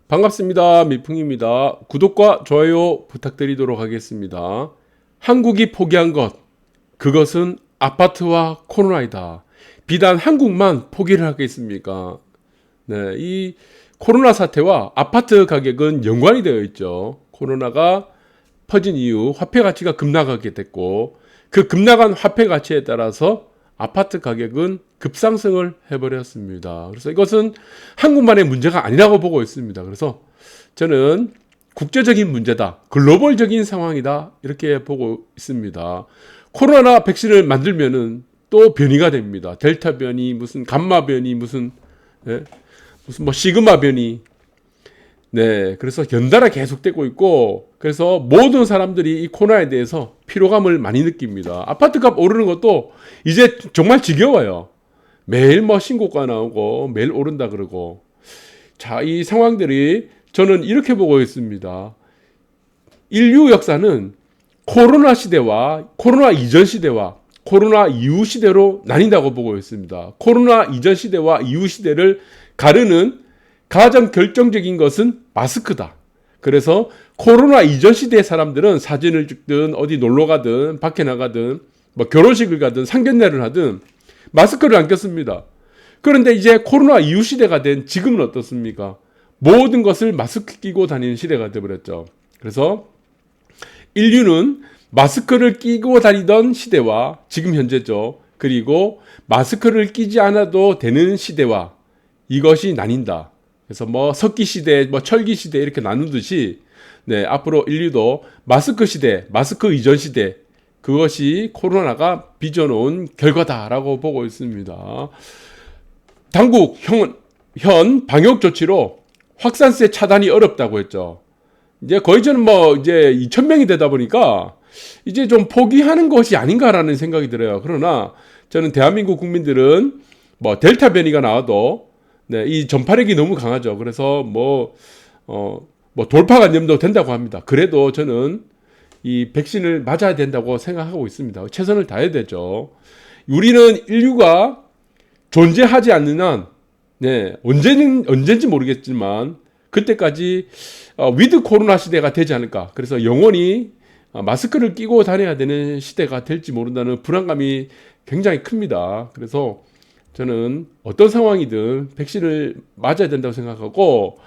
반갑습니다. 미풍입니다. 구독과 좋아요 부탁드리도록 하겠습니다. 한국이 포기한 것, 그것은 아파트와 코로나이다. 비단 한국만 포기를 하겠습니까? 네, 이 코로나 사태와 아파트 가격은 연관이 되어 있죠. 코로나가 퍼진 이후 화폐 가치가 급락하게 됐고, 그 급락한 화폐 가치에 따라서 아파트 가격은 급상승을 해버렸습니다. 그래서 이것은 한국만의 문제가 아니라고 보고 있습니다. 그래서 저는 국제적인 문제다, 글로벌적인 상황이다, 이렇게 보고 있습니다. 코로나 백신을 만들면은 또 변이가 됩니다. 델타 변이, 무슨 감마 변이, 무슨 뭐 시그마 변이. 네, 그래서 연달아 계속되고 있고, 그래서 모든 사람들이 이 코로나에 대해서 피로감을 많이 느낍니다. 아파트값 오르는 것도 이제 정말 지겨워요. 매일 뭐 신고가 나오고 매일 오른다 그러고. 자, 이 상황들이 저는 이렇게 보고 있습니다. 인류 역사는 코로나 시대와 코로나 이전 시대와 코로나 이후 시대로 나뉜다고 보고 있습니다. 코로나 이전 시대와 이후 시대를 가르는 가장 결정적인 것은 마스크다. 그래서 코로나 이전 시대 사람들은 사진을 찍든 어디 놀러 가든 밖에 나가든 뭐 결혼식을 가든 상견례를 하든 마스크를 안 꼈습니다. 그런데 이제 코로나 이후 시대가 된 지금은 어떻습니까? 모든 것을 마스크 끼고 다니는 시대가 되어버렸죠. 그래서 인류는 마스크를 끼고 다니던 시대와 지금 현재죠. 그리고 마스크를 끼지 않아도 되는 시대와 이것이 나뉜다. 그래서 뭐 석기 시대, 뭐 철기 시대 이렇게 나누듯이 네, 앞으로 인류도 마스크 시대, 마스크 이전 시대, 그것이 코로나가 빚어놓은 결과다라고 보고 있습니다. 당국 현 방역 조치로 확산세 차단이 어렵다고 했죠. 이제 거의 저는 뭐 이제 2,000명이 되다 보니까 이제 좀 포기하는 것이 아닌가라는 생각이 들어요. 그러나 저는 대한민국 국민들은 뭐 델타 변이가 나와도 네, 이 전파력이 너무 강하죠. 그래서 뭐 돌파 감염도 된다고 합니다. 그래도 저는 이 백신을 맞아야 된다고 생각하고 있습니다. 최선을 다해야 되죠. 우리는 인류가 존재하지 않는 한, 네, 언제인지 모르겠지만, 그때까지, 위드 코로나 시대가 되지 않을까. 그래서 영원히 마스크를 끼고 다녀야 되는 시대가 될지 모른다는 불안감이 굉장히 큽니다. 그래서 저는 어떤 상황이든 백신을 맞아야 된다고 생각하고,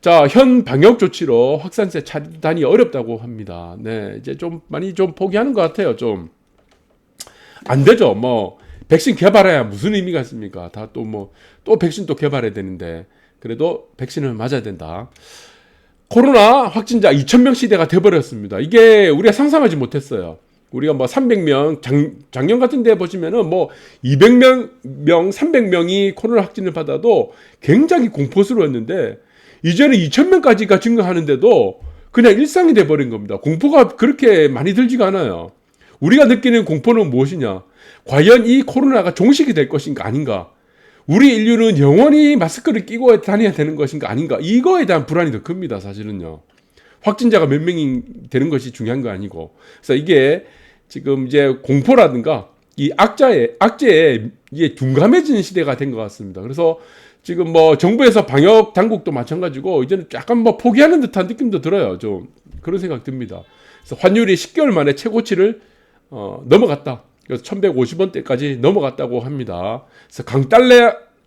자, 현 방역 조치로 확산세 차단이 어렵다고 합니다. 네, 이제 좀 많이 좀 포기하는 것 같아요. 좀 안 되죠. 뭐 백신 개발해야 무슨 의미가 있습니까? 다 또 백신 또 개발해야 되는데 그래도 백신을 맞아야 된다. 코로나 확진자 2,000명 시대가 돼버렸습니다. 이게 우리가 상상하지 못했어요. 우리가 뭐 300명, 작년 같은 데 보시면은 뭐 200명, 300명이 코로나 확진을 받아도 굉장히 공포스러웠는데 이제는 2,000명까지가 증가하는데도 그냥 일상이 돼버린 겁니다. 공포가 그렇게 많이 들지가 않아요. 우리가 느끼는 공포는 무엇이냐? 과연 이 코로나가 종식이 될 것인가 아닌가? 우리 인류는 영원히 마스크를 끼고 다녀야 되는 것인가 아닌가? 이거에 대한 불안이 더 큽니다. 사실은요. 확진자가 몇 명이 되는 것이 중요한 거 아니고. 그래서 이게 지금 이제 공포라든가 이 악재에 이게 둔감해지는 시대가 된 것 같습니다. 그래서 지금 뭐 정부에서 방역 당국도 마찬가지고 이제는 약간 뭐 포기하는 듯한 느낌도 들어요. 좀 그런 생각 듭니다. 그래서 환율이 10개월 만에 최고치를 넘어갔다. 그래서 1,150원대까지 넘어갔다고 합니다. 그래서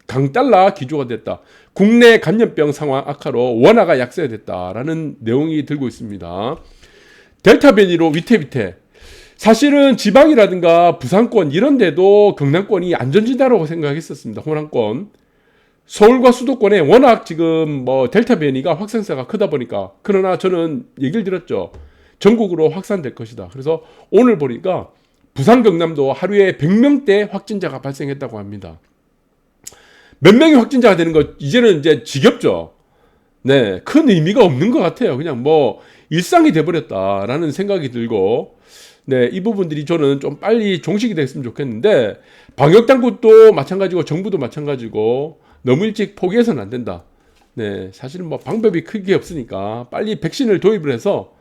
강달러 기조가 됐다. 국내 감염병 상황 악화로 원화가 약세됐다라는 내용이 들고 있습니다. 델타 변이로 위태위태. 사실은 지방이라든가 부산권 이런 데도 경남권이 안전지대라고 생각했었습니다. 호남권. 서울과 수도권에 워낙 지금 뭐 델타 변이가 확산세가 크다 보니까. 그러나 저는 얘기를 드렸죠. 전국으로 확산될 것이다. 그래서 오늘 보니까 부산 경남도 하루에 100명대 확진자가 발생했다고 합니다. 몇 명이 확진자가 되는 거 이제는 이제 지겹죠. 네, 큰 의미가 없는 것 같아요. 그냥 뭐 일상이 돼버렸다라는 생각이 들고, 네, 이 부분들이 저는 좀 빨리 종식이 됐으면 좋겠는데 방역 당국도 마찬가지고 정부도 마찬가지고 너무 일찍 포기해서는 안 된다. 네, 사실은 뭐 방법이 크게 없으니까 빨리 백신을 도입을 해서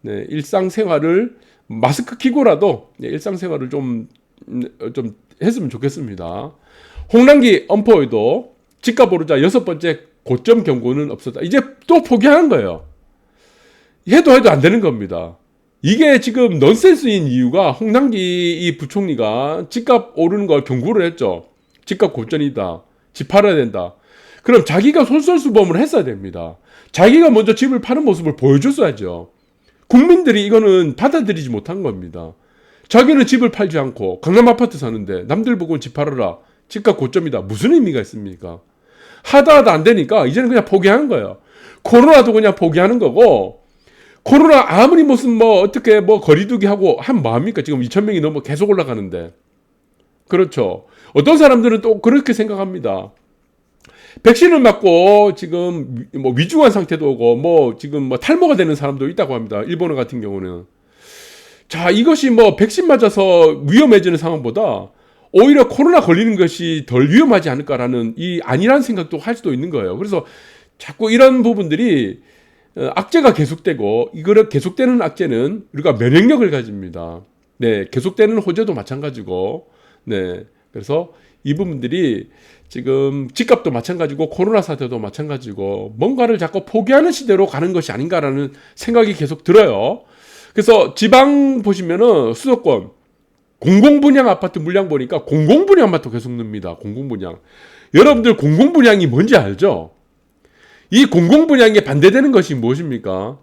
네, 일상생활을 마스크 끼고라도 네, 일상생활을 좀 했으면 좋겠습니다. 홍남기 엄포에도 집값 오르자 6번째 고점 경고는 없었다. 이제 또 포기하는 거예요. 해도 안 되는 겁니다. 이게 지금 넌센스인 이유가 홍남기 이 부총리가 집값 오르는 걸 경고를 했죠. 집값 고점이다. 집 팔아야 된다. 그럼 자기가 솔선수범을 했어야 됩니다. 자기가 먼저 집을 파는 모습을 보여줬어야죠. 국민들이 이거는 받아들이지 못한 겁니다. 자기는 집을 팔지 않고 강남 아파트 사는데 남들 보고 집 팔아라. 집값 고점이다. 무슨 의미가 있습니까? 하다 안 되니까 이제는 그냥 포기하는 거예요. 코로나도 그냥 포기하는 거고, 코로나 아무리 무슨 어떻게 거리두기 하고 하면 뭐합니까? 지금 2,000명이 넘어 계속 올라가는데. 그렇죠. 어떤 사람들은 또 그렇게 생각합니다. 백신을 맞고 지금 위중한 상태도 오고 지금 탈모가 되는 사람도 있다고 합니다. 일본어 같은 경우는. 자, 이것이 백신 맞아서 위험해지는 상황보다 오히려 코로나 걸리는 것이 덜 위험하지 않을까라는 이 아니라는 생각도 할 수도 있는 거예요. 그래서 자꾸 이런 부분들이 악재가 계속되고, 이거를 계속되는 악재는 우리가 면역력을 가집니다. 네, 계속되는 호재도 마찬가지고, 네, 그래서 이 부분들이 지금 집값도 마찬가지고 코로나 사태도 마찬가지고 뭔가를 자꾸 포기하는 시대로 가는 것이 아닌가라는 생각이 계속 들어요. 그래서 지방 보시면은 수도권 공공분양 아파트 물량 보니까 공공분양만 또 계속 늡니다. 공공분양. 여러분들 공공분양이 뭔지 알죠? 이 공공분양에 반대되는 것이 무엇입니까?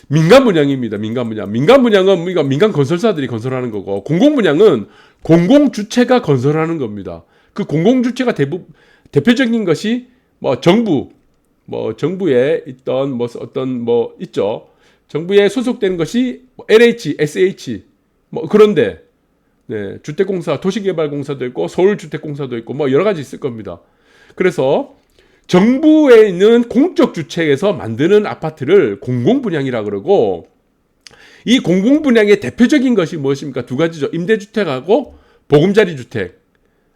민간분양입니다. 민간분양. 민간분양은 우리가 민간 건설사들이 건설하는 거고, 공공분양은 공공주체가 건설하는 겁니다. 그 공공주체가 대표적인 것이 정부에 있던 있죠. 정부에 소속되는 것이 LH, SH 그런데 네, 주택공사, 도시개발공사도 있고 서울주택공사도 있고 여러 가지 있을 겁니다. 그래서 정부에 있는 공적 주택에서 만드는 아파트를 공공분양이라 그러고, 이 공공분양의 대표적인 것이 무엇입니까? 두 가지죠. 임대주택하고 보금자리 주택,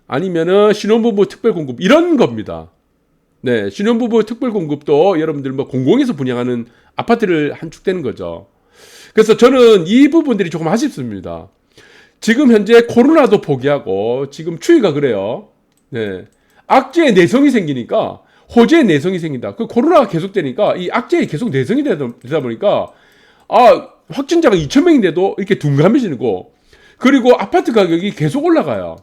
아니면은 신혼부부 특별공급, 이런 겁니다. 네, 신혼부부 특별공급도 여러분들 공공에서 분양하는 아파트를 한축되는 거죠. 그래서 저는 이 부분들이 조금 아쉽습니다. 지금 현재 코로나도 포기하고 지금 추위가 그래요. 네, 악재의 내성이 생기니까 호재의 내성이 생긴다. 그 코로나가 계속되니까 이 악재에 계속 내성이 되다 보니까 확진자가 2,000명인데도 이렇게 둔감해지고, 그리고 아파트 가격이 계속 올라가요.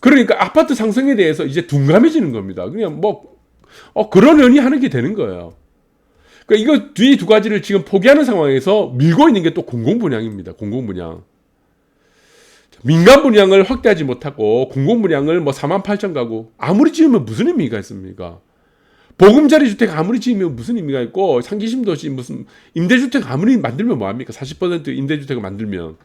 그러니까 아파트 상승에 대해서 이제 둔감해지는 겁니다. 그냥 그러려니 하는 게 되는 거예요. 그러니까 이거 뒤 두 가지를 지금 포기하는 상황에서 밀고 있는 게 또 공공분양입니다. 공공분양. 민간 분양을 확대하지 못하고 공공분양을 48,000 가구 아무리 지으면 무슨 의미가 있습니까? 보금자리 주택 아무리 지으면 무슨 의미가 있고, 상기심도시 무슨 임대주택 아무리 만들면 뭐합니까? 40% 임대주택을 만들면.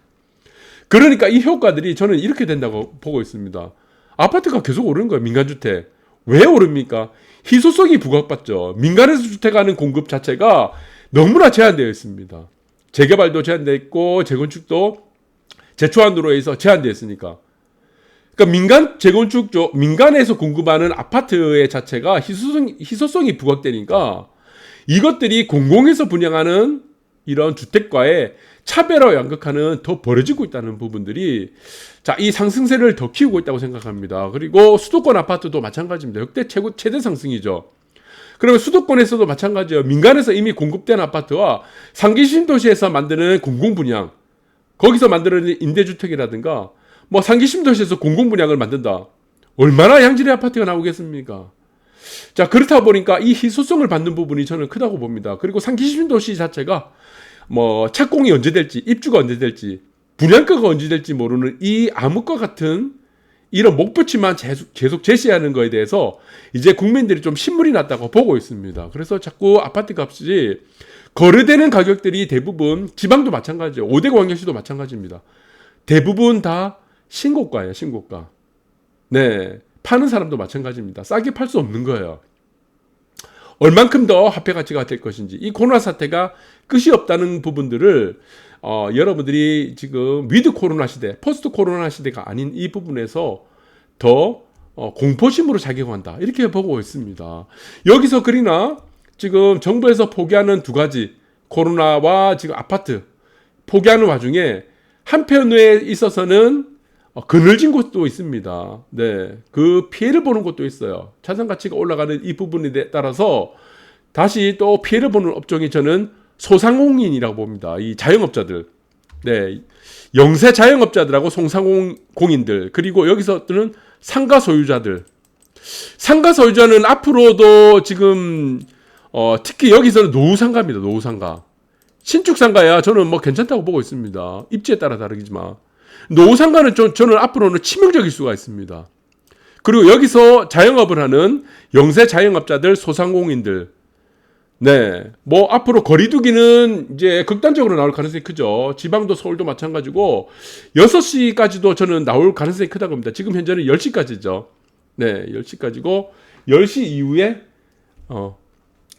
그러니까 이 효과들이 저는 이렇게 된다고 보고 있습니다. 아파트가 계속 오르는 거예요. 민간주택. 왜 오릅니까? 희소성이 부각받죠. 민간에서 주택하는 공급 자체가 너무나 제한되어 있습니다. 재개발도 제한되어 있고 재건축도 제초안으로 해서 제한되어 있으니까. 그러니까 민간 재건축 쪽, 민간에서 공급하는 아파트의 자체가 희소성이 부각되니까 이것들이 공공에서 분양하는 이런 주택과의 차별화 양극화는 더 벌어지고 있다는 부분들이, 자, 이 상승세를 더 키우고 있다고 생각합니다. 그리고 수도권 아파트도 마찬가지입니다. 역대 최대 상승이죠. 그러면 수도권에서도 마찬가지예요. 민간에서 이미 공급된 아파트와 상기 신도시에서 만드는 공공분양, 거기서 만드는 임대주택이라든가 상기 신도시에서 공공분양을 만든다. 얼마나 양질의 아파트가 나오겠습니까? 자, 그렇다 보니까 이 희소성을 받는 부분이 저는 크다고 봅니다. 그리고 상기 신도시 자체가 착공이 언제 될지, 입주가 언제 될지, 분양가가 언제 될지 모르는 이 암흑과 같은 이런 목표치만 계속 제시하는 거에 대해서 이제 국민들이 좀 신물이 났다고 보고 있습니다. 그래서 자꾸 아파트 값이 거래되는 가격들이 대부분, 지방도 마찬가지예요. 5대 광역시도 마찬가지입니다. 대부분 다 신고가예요. 신고가. 네, 파는 사람도 마찬가지입니다. 싸게 팔 수 없는 거예요. 얼만큼 더 화폐 가치가 될 것인지, 이 코로나 사태가 끝이 없다는 부분들을 여러분들이 지금 위드 코로나 시대, 포스트 코로나 시대가 아닌 이 부분에서 더 공포심으로 작용한다, 이렇게 보고 있습니다. 여기서 그러나 지금 정부에서 포기하는 두 가지, 코로나와 지금 아파트 포기하는 와중에 한편에 있어서는 그늘진 곳도 있습니다. 네, 그 피해를 보는 곳도 있어요. 자산 가치가 올라가는 이 부분에 따라서 다시 또 피해를 보는 업종이 저는 소상공인이라고 봅니다. 이 자영업자들, 네, 영세 자영업자들하고 소상공인들, 그리고 여기서는 상가 소유자들. 상가 소유자는 앞으로도 지금 특히 여기서는 노후상가입니다. 노후상가. 신축상가야 저는 뭐 괜찮다고 보고 있습니다. 입지에 따라 다르겠지만 노후상가는 저는 앞으로는 치명적일 수가 있습니다. 그리고 여기서 자영업을 하는 영세 자영업자들, 소상공인들, 네, 뭐 앞으로 거리두기는 이제 극단적으로 나올 가능성이 크죠. 지방도 서울도 마찬가지고 6시까지도 저는 나올 가능성이 크다고 봅니다. 지금 현재는 10시까지죠. 네, 10시까지고 10시 이후에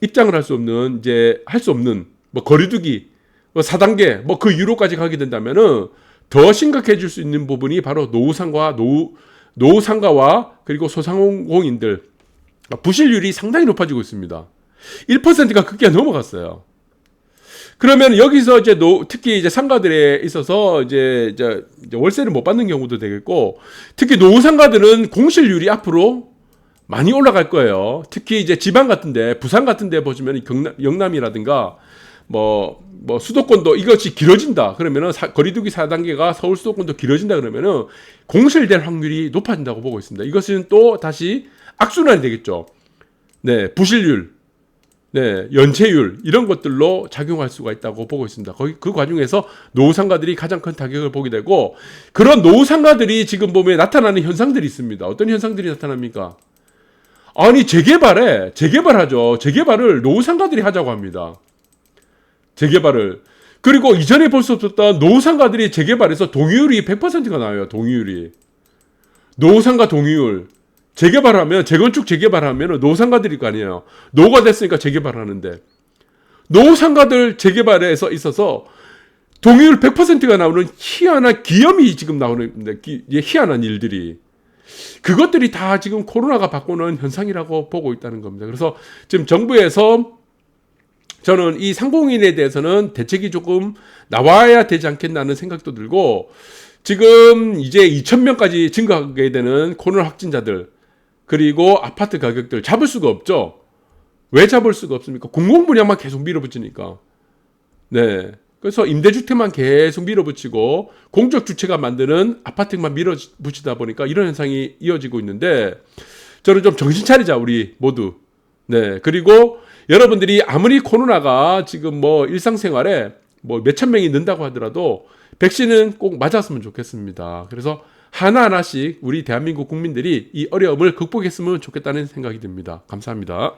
입장을 할 수 없는, 이제 할 수 없는 뭐 거리두기 4단계 뭐 그 유로까지 가게 된다면은 더 심각해질 수 있는 부분이 바로 노후상가와 그리고 소상공인들 부실률이 상당히 높아지고 있습니다. 1%가 급기야 넘어갔어요. 그러면 여기서 이제 특히 이제 상가들에 있어서 이제 월세를 못 받는 경우도 되겠고, 특히 노후상가들은 공실률이 앞으로 많이 올라갈 거예요. 특히 이제 지방 같은데, 부산 같은데 보시면 영남이라든가 뭐 수도권도 이것이 길어진다 그러면은 거리두기 4단계가 서울 수도권도 길어진다 그러면은 공실될 확률이 높아진다고 보고 있습니다. 이것은 또 다시 악순환이 되겠죠. 네, 부실률, 네, 연체율 이런 것들로 작용할 수가 있다고 보고 있습니다. 거기 그 과정에서 노후상가들이 가장 큰 타격을 보게 되고, 그런 노후상가들이 지금 보면 나타나는 현상들이 있습니다. 어떤 현상들이 나타납니까? 아니, 재개발하죠. 재개발을 노후상가들이 하자고 합니다. 재개발을. 그리고 이전에 볼 수 없었던 노후상가들이 재개발해서 동의율이 100%가 나와요. 동의율이. 노후상가 동의율. 재개발하면, 재건축 재개발하면 노후상가들일 거 아니에요. 노후가 됐으니까 재개발하는데. 노후상가들 재개발에 있어서 동의율 100%가 나오는 희한한 기염이 지금 나오는, 희한한 일들이. 그것들이 다 지금 코로나가 바꾸는 현상이라고 보고 있다는 겁니다. 그래서 지금 정부에서 저는 이 상공인에 대해서는 대책이 조금 나와야 되지 않겠나는 생각도 들고, 지금 이제 2,000명까지 증가하게 되는 코로나 확진자들, 그리고 아파트 가격들 잡을 수가 없죠. 왜 잡을 수가 없습니까? 공공분야만 계속 밀어붙이니까. 네. 그래서 임대주택만 계속 밀어붙이고 공적 주체가 만드는 아파트만 밀어붙이다 보니까 이런 현상이 이어지고 있는데, 저는 좀 정신 차리자, 우리 모두. 네. 그리고 여러분들이 아무리 코로나가 지금 뭐 일상생활에 뭐 몇천 명이 는다고 하더라도 백신은 꼭 맞았으면 좋겠습니다. 그래서 하나하나씩 우리 대한민국 국민들이 이 어려움을 극복했으면 좋겠다는 생각이 듭니다. 감사합니다.